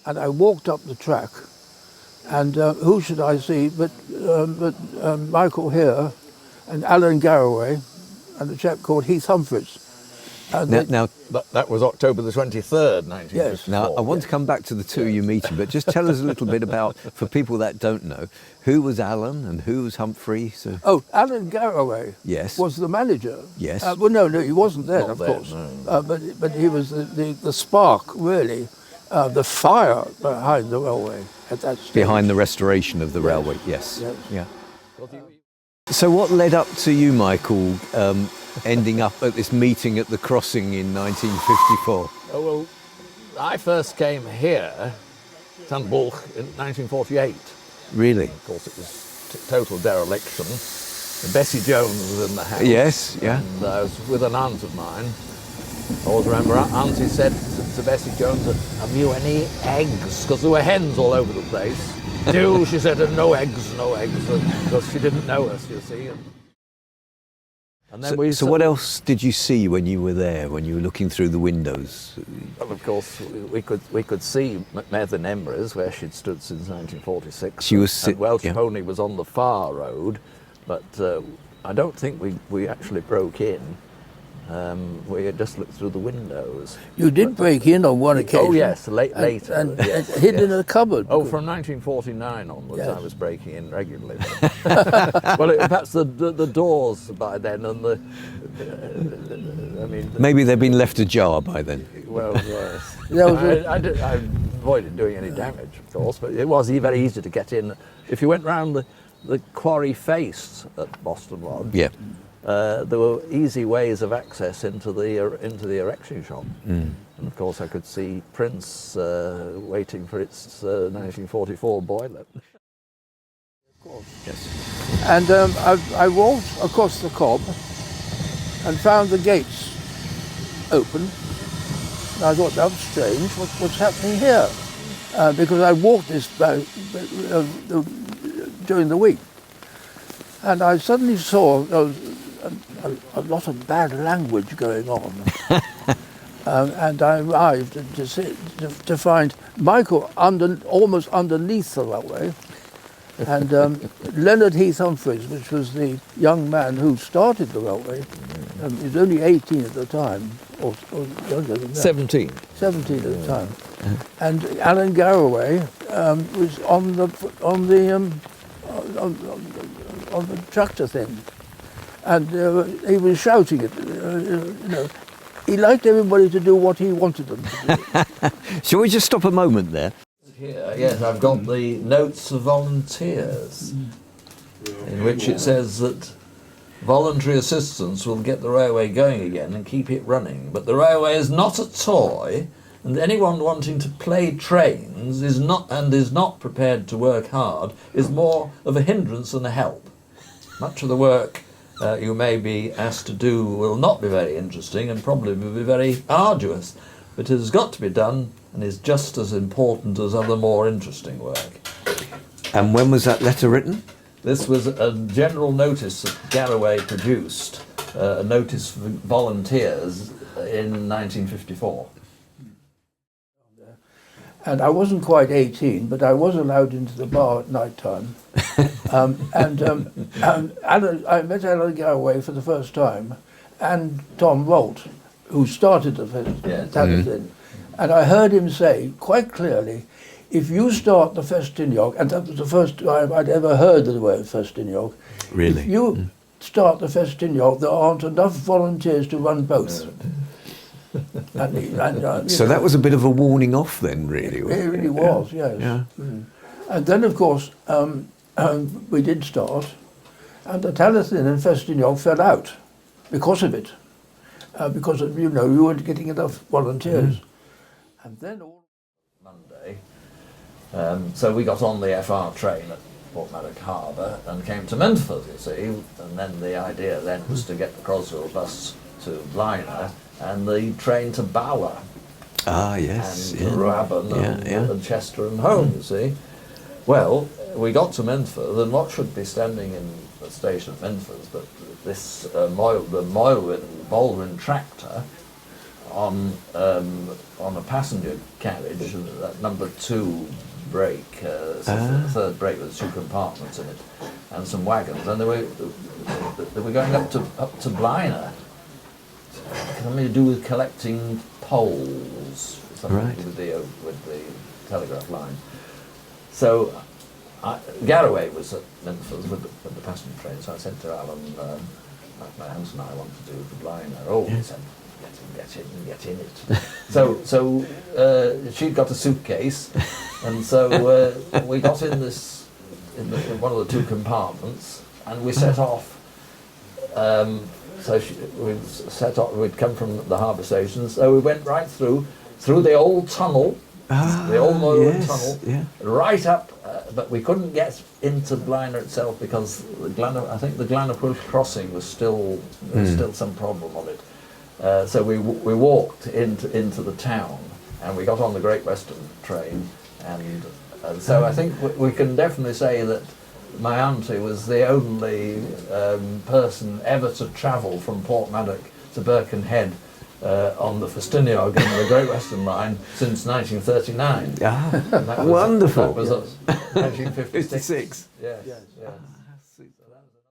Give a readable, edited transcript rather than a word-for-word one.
and I walked up the track, and who should I see but Michael here, and Alan Garraway, and a chap called Heath Humphreys. Now that was October the 23rd, 1954. Yes. Now, I want to come back to the two of you meeting, but just tell us a little bit about, for people that don't know, who was Alan and who was Humphrey? So. Oh, Alan Garraway Yes. was the manager. Yes. Well, no, he wasn't then, Not of then, course. no. But he was the spark, really, the fire behind the railway at that stage. Behind the restoration of the railway, yes. Yes. Yeah. So what led up to you, Michael, ending up at this meeting at the crossing in 1954? Oh, well, I first came here, St. Bulch, in 1948. Really? Of course, it was total dereliction. And Bessie Jones was in the house. Yes, yeah. And I was with an aunt of mine. I always remember Auntie said to Bessie Jones, "Have you any eggs?" Because there were hens all over the place. "No," she said, "and no eggs, no eggs." Because she didn't know us, you see. And then So what else did you see when you were there, when you were looking through the windows? Well, of course, we could see Method and Emrys, where she'd stood since 1946. She was and Welsh Pony was on the far road, but I don't think we actually broke in. We had just looked through the windows. You did break in on one occasion. Oh yes, later. And yes, hid yes. in a cupboard. Oh, from 1949 onwards, Yes. I was breaking in regularly. Well, perhaps the doors by then, and I mean. Maybe they'd been left ajar by then. Well, yes. Yeah, I avoided doing any damage, of course, but it was very easy to get in. If you went round the quarry face at Boston Lodge, Yeah. there were easy ways of access into the erection shop. And of course I could see Prince waiting for its 1944 boiler. Of course. Yes. And I walked across the cob and found the gates open. And I thought, that was strange, what's happening here? Because I walked this during the week. And I suddenly saw a lot of bad language going on. And I arrived to find Michael almost underneath the railway, and Leonard Heath Humphreys, which was the young man who started the railway. He was only 18 at the time, or younger than that. 17. 17 at the time. And Alan Garraway was on the tractor thing. And he was shouting it, He liked everybody to do what he wanted them to do. Shall we just stop a moment there? Here, yes, I've got the notes of volunteers, in which it says that voluntary assistance will get the railway going again and keep it running. But the railway is not a toy, and anyone wanting to play trains is not prepared to work hard is more of a hindrance than a help. Much of the work you may be asked to do will not be very interesting and probably will be very arduous, but it has got to be done and is just as important as other more interesting work. And when was that letter written? This was a general notice that Garraway produced, a notice for volunteers in 1954. And I wasn't quite 18, but I was allowed into the bar at night time. I met Alan Garraway for the first time, and Tom Rolt, who started the thing. And I heard him say quite clearly, if you start the Ffestiniog, and that was the first time I'd ever heard the word Ffestiniog. Really? If you start the Ffestiniog, there aren't enough volunteers to run both. So that was a bit of a warning off then, really. It really was, yes. Yeah. And then, of course, we did start, and the Talathin and Ffestiniog fell out because of it, because of, you weren't getting enough volunteers. And then Monday, so we got on the FR train at Portmaddock Harbour and came to Menford, you see, and then the idea then was to get the Croswell bus to Liner and the train to Bala. Ah, yes. And Raben and Chester and home, you see. Well, we got to Menford, and what should be standing in the station at Menford but this the Moylwyn tractor on a passenger carriage, that number 2 brake, so the third brake with 2 compartments in it, and some wagons, and they were going up to Blaina, something to do with collecting poles, something Right. to do with the telegraph line. So Garraway was at Minffords with the passenger train, so I said to Alan, my house and I want to do the Blaina. Oh, he said, get in it. So she'd got a suitcase, and so we got in in one of the 2 compartments, and we set off. We set off. We'd come from the harbour station, so we went right through the old tunnel, the old Moorland tunnel, right up. But we couldn't get into Blaina itself because I think the Glanaprush crossing was still some problem on it. So we walked into the town, and we got on the Great Western train, and so I think we can definitely say that my auntie was the only person ever to travel from Portmaddock to Birkenhead on the Ffestiniog and the Great Western Line since 1939. Wonderful. That was 1956. Yes. Yes. So that was